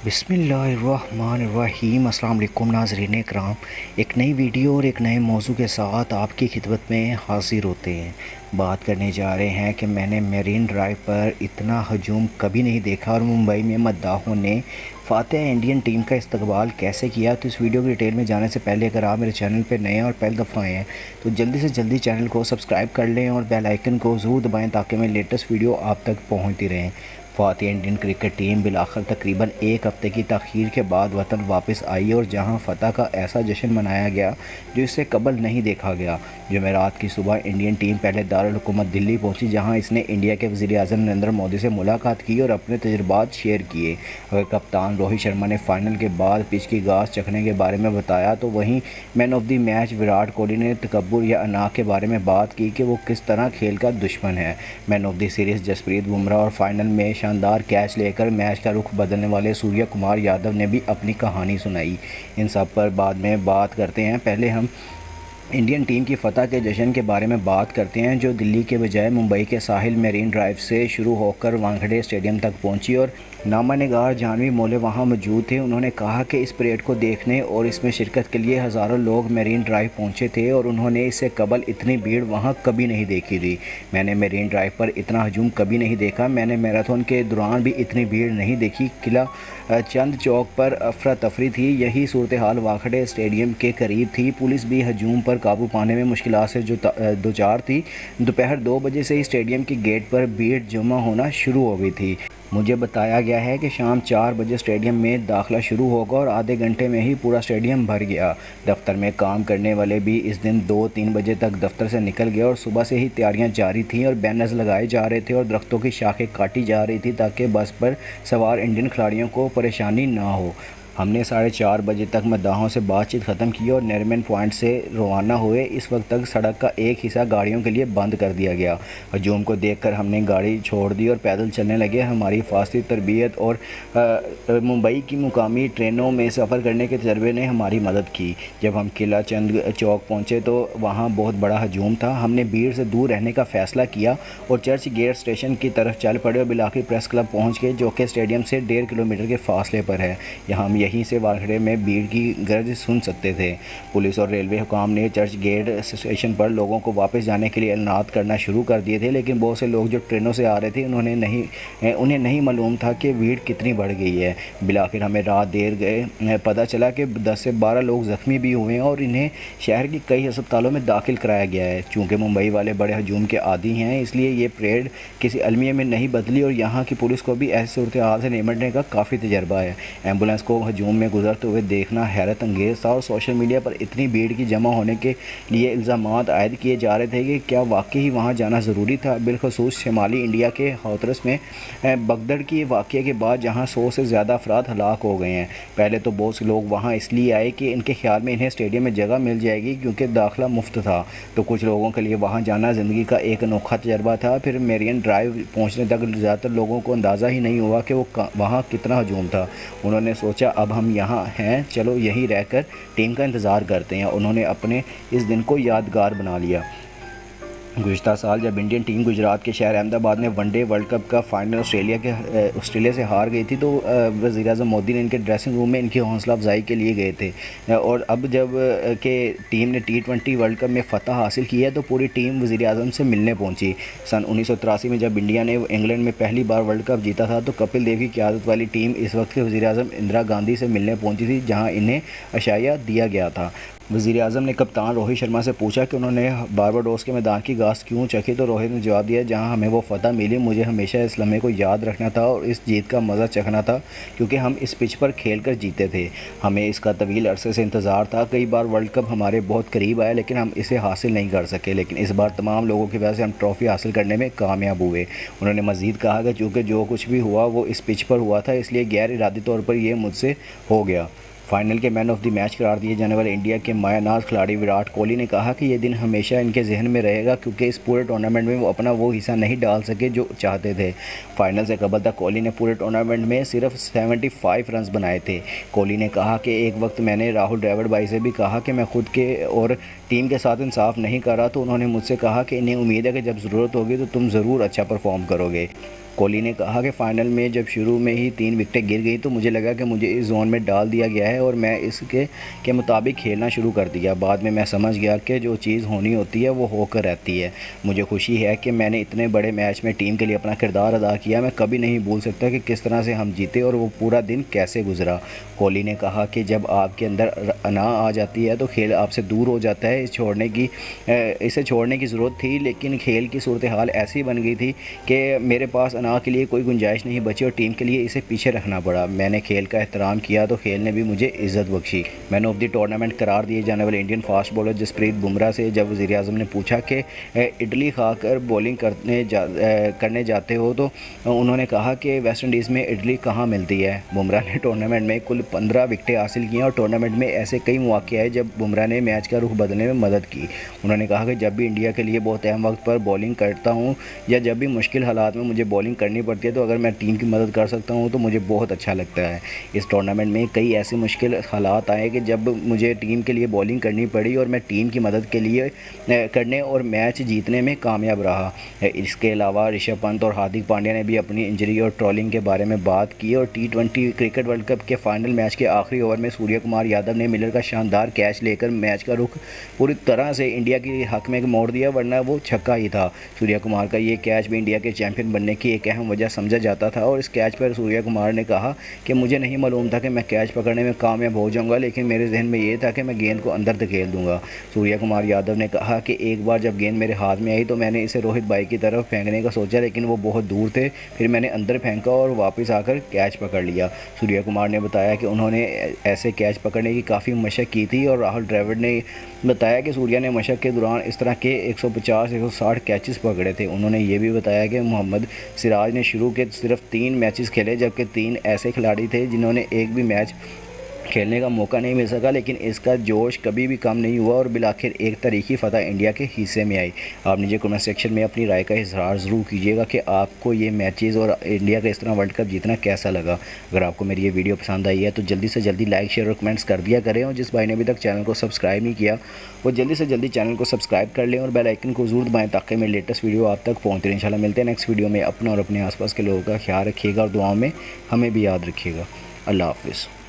बिस्मिल्लाहिर्रहमानिर्रहीम। अस्सलाम वालेकुम नाज़रीन कराम, एक नई वीडियो और एक नए मौजू के साथ आपकी खिदमत में हाज़िर होते हैं। बात करने जा रहे हैं कि मैंने मेरीन ड्राइव पर इतना हजूम कभी नहीं देखा और मुंबई में मद्दाहों ने फ़ातिह इंडियन टीम का इस्तकबाल कैसे किया। तो इस वीडियो की डिटेल में जाने से पहले अगर आप मेरे चैनल पर नए हैं और पहली दफ़ा आए हैं तो जल्दी से जल्दी चैनल को सब्सक्राइब कर लें और बेल आइकन को ज़रूर दबाएँ ताकि मेरी लेटेस्ट वीडियो आप तक पहुँचती रहें। फ़ातिह इंडियन क्रिकेट टीम बिलाखिर तकरीबन एक हफ़्ते की तख़ीर के बाद वतन वापस आई और जहां फ़तह का ऐसा जश्न मनाया गया जो इससे कबल नहीं देखा गया। जुमेरात की सुबह इंडियन टीम पहले दारुल हुकूमत दिल्ली पहुंची, जहां इसने इंडिया के वज़ीर-ए-आज़म नरेंद्र मोदी से मुलाकात की और अपने तजुर्बात शेयर किए। अगर कप्तान रोहित शर्मा ने फ़ाइनल के बाद पिच की घास चखने के बारे में बताया तो वहीं man of the match Virat Kohli ने तकब्बुर या अना के बारे में बात की कि वो किस तरह खेल का दुश्मन है। Man of the series Jasprit Bumrah और फाइनल में शानदार कैच लेकर मैच का रुख बदलने वाले सूर्य कुमार यादव ने भी अपनी कहानी सुनाई। इन सब पर बाद में बात करते हैं। पहले हम इंडियन टीम की फ़तह के जश्न के बारे में बात करते हैं, जो दिल्ली के बजाय मुंबई के साहिल मेरीन ड्राइव से शुरू होकर वानखेड़े स्टेडियम तक पहुंची और नामा निगार जानवी मोले वहां मौजूद थे। उन्होंने कहा कि इस परेड को देखने और इसमें शिरकत के लिए हज़ारों लोग मेरीन ड्राइव पहुंचे थे और उन्होंने इससे कबल इतनी भीड़ वहां कभी नहीं देखी थी। मैंने मेरीन ड्राइव पर इतना हजूम कभी नहीं देखा। मैंने मैराथन के दौरान भी इतनी भीड़ नहीं देखी। किला चंद चौक पर अफरा तफरी थी। यही सूरत हाल वानखेड़े स्टेडियम के करीब थी। पुलिस भी हजूम पर काबू पाने में मुश्किलात से दो चार थी। दोपहर 2 बजे से ही स्टेडियम के गेट पर भीड़ जमा होना शुरू हो गई थी। मुझे बताया गया है कि शाम 4 बजे स्टेडियम में दाखिला शुरू होगा और आधे घंटे में ही पूरा स्टेडियम भर गया। दफ्तर में काम करने वाले भी इस दिन 2-3 बजे तक दफ्तर से निकल गए और सुबह से ही तैयारियां जारी थीं और बैनर्स लगाए जा रहे थे और दरख्तों की शाखें काटी जा रही थी ताकि बस पर सवार इंडियन खिलाड़ियों को परेशानी ना हो। हमने 4:30 बजे तक मद्दाहों से बातचीत ख़त्म की और नरीमन पॉइंट से रवाना हुए। इस वक्त तक सड़क का एक हिस्सा गाड़ियों के लिए बंद कर दिया गया। हजूम को देखकर हमने गाड़ी छोड़ दी और पैदल चलने लगे। हमारी फासली तरबियत और मुंबई की मुकामी ट्रेनों में सफ़र करने के तजर्बे ने हमारी मदद की। जब हम किला चंद चौक पहुँचे तो वहाँ बहुत बड़ा हजूम था। हमने भीड़ से दूर रहने का फ़ैसला किया और चर्च गेट स्टेशन की तरफ चल पड़े और बिलाखिर प्रेस क्लब पहुँच गए, जो कि स्टेडियम से 1.5 किलोमीटर के फासले पर है। यहाँ यहीं से वानखेड़े में भीड़ की गर्ज सुन सकते थे। पुलिस और रेलवे हुकाम ने चर्च गेट स्टेशन पर लोगों को वापस जाने के लिए ऐलानात करना शुरू कर दिए थे, लेकिन बहुत से लोग जो ट्रेनों से आ रहे थे उन्हें नहीं मालूम था कि भीड़ कितनी बढ़ गई है। बिलाखिर हमें रात देर गए पता चला कि 10 से 12 लोग ज़ख्मी भी हुए हैं और इन्हें शहर के कई अस्पतालों में दाखिल कराया गया है। चूँकि मुंबई वाले बड़े हजूम के आदी हैं, इसलिए ये परेड किसी अलमिया में नहीं बदली और यहाँ की पुलिस को भी ऐसी सूरत हाल से निपटने का काफ़ी तजर्बा है। एम्बुलेंस को हजूम में गुजरते हुए देखना हैरत अंगेज़ था और सोशल मीडिया पर इतनी भीड़ की जमा होने के लिए इल्ज़ामात आयद किए जा रहे थे कि क्या वाकई ही वहाँ जाना ज़रूरी था। बिलखसूस शुमाली इंडिया के हाथरस में बगदड़ की वाक़े के बाद जहाँ 100 से ज़्यादा अफराद हलाक हो गए हैं। पहले तो बहुत से लोग वहाँ इसलिए आए कि इनके ख्याल में इन्हें स्टेडियम में जगह मिल जाएगी क्योंकि दाखिला मुफ्त था, तो कुछ लोगों के लिए वहाँ जाना ज़िंदगी का एक अनोखा तजर्बा था। फिर मेरीन ड्राइव पहुँचने तक ज़्यादातर लोगों को अंदाज़ा ही नहीं हुआ कि वहाँ कितना हजूम था। उन्होंने सोचा अब हम यहाँ हैं, चलो यहीं रहकर टीम का इंतज़ार करते हैं। उन्होंने अपने इस दिन को यादगार बना लिया। गुज़िश्ता साल जब इंडियन टीम गुजरात के शहर अहमदाबाद में वनडे वर्ल्ड कप का फाइनल ऑस्ट्रेलिया से हार गई थी तो वज़ीर-ए-आज़म मोदी ने इनके ड्रेसिंग रूम में इनकी हौसला अफजाई के लिए गए थे। और अब जब के टीम ने T20 वर्ल्ड कप में फ़तह हासिल की है तो पूरी टीम वज़ीर-ए-आज़म से मिलने पहुंची। सन 1983 में जब इंडिया ने इंग्लैंड में पहली बार वर्ल्ड कप जीता था तो कपिल देव की क़यादत वाली टीम इस वक्त के वज़ीर-ए-आज़म इंदिरा गांधी से मिलने पहुँची थी, जहाँ इन्हें अशाया दिया गया था। वज़ीर-ए-आज़म ने कप्तान रोहित शर्मा से पूछा कि उन्होंने बारबाडोस के मैदान की घास क्यों चखी, तो रोहित ने जवाब दिया, जहां हमें वो फ़तह मिली, मुझे हमेशा इस लम्हे को याद रखना था और इस जीत का मज़ा चखना था क्योंकि हम इस पिच पर खेलकर जीते थे। हमें इसका तवील अरसे से इंतज़ार था। कई बार वर्ल्ड कप हमारे बहुत करीब आया लेकिन हम इसे हासिल नहीं कर सके, लेकिन इस बार तमाम लोगों की वजह से हम ट्रॉफ़ी हासिल करने में कामयाब हुए। उन्होंने मज़ीद कहा कि चूँकि जो कुछ भी हुआ वो इस पिच पर हुआ था, इसलिए गैर इरादी तौर पर यह मुझसे हो गया। फाइनल के मैन ऑफ द मैच करार दिए जाने वाले इंडिया के मायानाज खिलाड़ी विराट कोहली ने कहा कि ये दिन हमेशा इनके जहन में रहेगा, क्योंकि इस पूरे टूर्नामेंट में वो अपना वो हिस्सा नहीं डाल सके जो चाहते थे। फाइनल से कबल तक कोहली ने पूरे टूर्नामेंट में सिर्फ 75 रन्स बनाए थे। कोहली ने कहा कि एक वक्त मैंने राहुल द्रविड़ भाई से भी कहा कि मैं खुद के और टीम के साथ इंसाफ नहीं कर रहा, तो उन्होंने मुझसे कहा कि इन्हें उम्मीद है कि जब ज़रूरत होगी तो तुम ज़रूर अच्छा परफॉर्म करोगे। कोहली ने कहा कि फ़ाइनल में जब शुरू में ही 3 विकेटें गिर गई तो मुझे लगा कि मुझे इस जोन में डाल दिया गया है और मैं इसके मुताबिक खेलना शुरू कर दिया। बाद में मैं समझ गया कि जो चीज़ होनी होती है वो होकर रहती है। मुझे खुशी है कि मैंने इतने बड़े मैच में टीम के लिए अपना किरदार अदा किया। मैं कभी नहीं भूल सकता कि किस तरह से हम जीते और वो पूरा दिन कैसे गुजरा। कोहली ने कहा कि जब आपके अंदर अना आ जाती है तो खेल आपसे दूर हो जाता है। इसे छोड़ने की ज़रूरत थी, लेकिन खेल की सूरत हाल ऐसी बन गई थी कि मेरे पास अना के लिए कोई गुंजाइश नहीं बची और टीम के लिए इसे पीछे रखना पड़ा। मैंने खेल का एहतराम किया तो खेल ने भी मुझे इज़्ज़त बख्शी। मैन ऑफ द टूर्नामेंट करार दिए जाने वाले Indian fast bowler Jasprit Bumrah से जब वज़ीर-ए-आज़म ने पूछा कि इडली खाकर बॉलिंग करने जाते हो, तो उन्होंने कहा कि वेस्ट इंडीज़ में इडली कहाँ मिलती है। बुमराह ने टूर्नामेंट में कुल 15 विकेटें हासिल की और टूर्नामेंट में ऐसे कई मौके आए जब बुमराह ने मैच का रुख बदलने में मदद की। उन्होंने कहा कि जब भी इंडिया के लिए बहुत अहम वक्त पर बॉलिंग करता हूँ या जब भी मुश्किल हालात में मुझे बॉलिंग करनी पड़ती है, तो अगर मैं टीम की मदद कर सकता हूँ तो मुझे बहुत अच्छा लगता है। इस टूर्नामेंट में कई ऐसे मुश्किल हालात आए कि जब मुझे टीम के लिए बॉलिंग करनी पड़ी और मैं टीम की मदद के लिए करने और मैच जीतने में कामयाब रहा। इसके अलावा ऋषभ पंत और हार्दिक पांड्या ने भी अपनी इंजरी और ट्रोलिंग के बारे में बात की और T20 क्रिकेट वर्ल्ड कप के फाइनल मैच के आखिरी ओवर में सूर्य कुमार यादव ने मिलर का शानदार कैच लेकर मैच का रुख पूरी तरह से इंडिया के हक में मोड़ दिया, वरना वो छक्का ही था। सूर्य कुमार का ये कैच भी इंडिया के चैंपियन बनने की एक अहम वजह समझा जाता था और इस कैच पर सूर्य कुमार ने कहा कि मुझे नहीं मालूम था कि मैं कैच पकड़ने में कामयाब हो जाऊंगा, लेकिन मेरे जहन में ये था कि मैं गेंद को अंदर धकेल दूंगा। सूर्य कुमार यादव ने कहा कि एक बार जब गेंद मेरे हाथ में आई तो मैंने इसे रोहित भाई की तरफ फेंकने का सोचा, लेकिन वो बहुत दूर थे। फिर मैंने अंदर फेंका और वापस आकर कैच पकड़ लिया। सूर्य कुमार ने बताया कि उन्होंने ऐसे कैच पकड़ने की काफ़ी मशक की थी और राहुल द्रविड़ ने बताया कि सूर्या ने मशक के दौरान इस तरह के 150-160 कैचेस पकड़े थे। उन्होंने ये भी बताया कि मोहम्मद सिराज ने शुरू के सिर्फ 3 मैचेस खेले, जबकि 3 ऐसे खिलाड़ी थे जिन्होंने एक भी मैच खेलने का मौका नहीं मिल सका, लेकिन इसका जोश कभी भी कम नहीं हुआ और बिलाखिर एक तारीखी फ़तह इंडिया के हिस्से में आई। आप नीचे कमेंट सेक्शन में अपनी राय का इजहार ज़रूर कीजिएगा कि आपको ये मैचेस और इंडिया का इस तरह वर्ल्ड कप जीतना कैसा लगा। अगर आपको मेरी ये वीडियो पसंद आई है तो जल्दी से जल्दी लाइक शेयर और कमेंट्स कर दिया करें, और जिस भाई ने अभी तक चैनल को सब्सक्राइब नहीं किया वो जल्दी से जल्दी चैनल को सब्सक्राइब कर लें और बेल आइकन को ज़रूर दबाएँ ताकि मेरे लेटेस्ट वीडियो आप तक पहुँचे। इंशाल्लाह मिलते हैं नेक्स्ट वीडियो में। अपना और अपने आसपास के लोगों का ख्याल रखिएगा और दुआओं में हमें भी याद रखिएगा। अल्लाह हाफ़िज़।